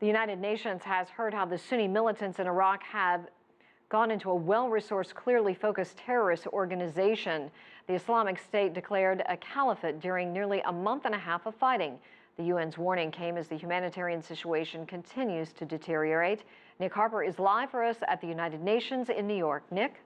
The United Nations has heard how the Sunni militants in Iraq have gone into a well-resourced, clearly focused terrorist organization. The Islamic State declared a caliphate during nearly a month and a half of fighting. The UN's warning came as the humanitarian situation continues to deteriorate. Nick Harper is live for us at the United Nations in New York. Nick?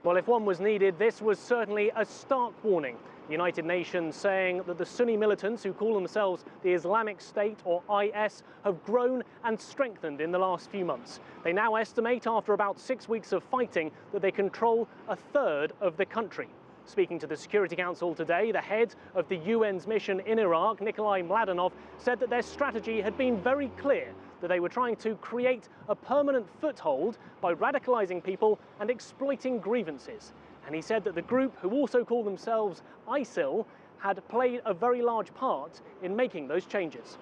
Well, if one was needed, this was certainly a stark warning. The United Nations saying that the Sunni militants who call themselves the Islamic State or IS have grown and strengthened in the last few months. They now estimate after about 6 weeks of fighting that they control a third of the country. Speaking to the Security Council today, the head of the UN's mission in Iraq, Nikolai Mladenov, said that their strategy had been very clear, that they were trying to create a permanent foothold by radicalizing people and exploiting grievances. And he said that the group, who also call themselves ISIL, had played a very large part in making those changes.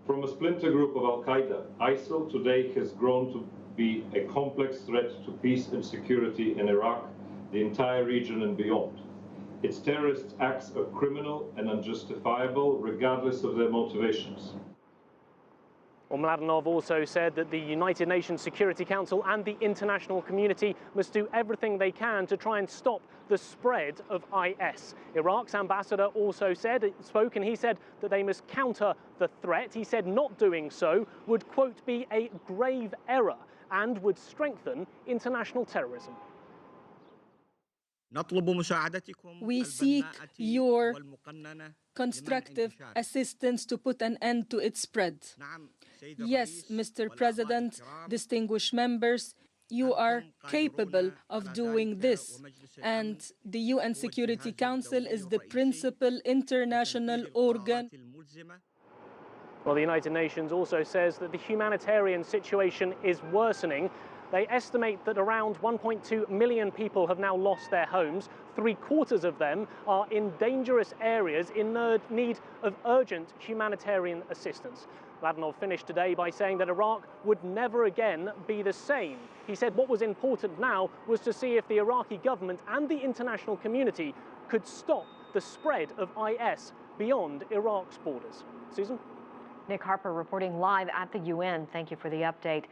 From a splinter group of Al-Qaeda, ISIL today has grown to be a complex threat to peace and security in Iraq, the entire region and beyond. Its terrorist acts are criminal and unjustifiable, regardless of their motivations. Well, Mladenov also said that the United Nations Security Council and the international community must do everything they can to try and stop the spread of IS. Iraq's ambassador also spoke, and he said that they must counter the threat. He said not doing so would, quote, be a grave error and would strengthen international terrorism. We seek your constructive assistance to put an end to its spread. Yes, Mr. President, distinguished members, you are capable of doing this, and the UN Security Council is the principal international organ. Well, the United Nations also says that the humanitarian situation is worsening. They estimate that around 1.2 million people have now lost their homes. 3/4 of them are in dangerous areas in need of urgent humanitarian assistance. Mladenov finished today by saying that Iraq would never again be the same. He said what was important now was to see if the Iraqi government and the international community could stop the spread of IS beyond Iraq's borders. Susan? Nick Harper reporting live at the UN. Thank you for the update.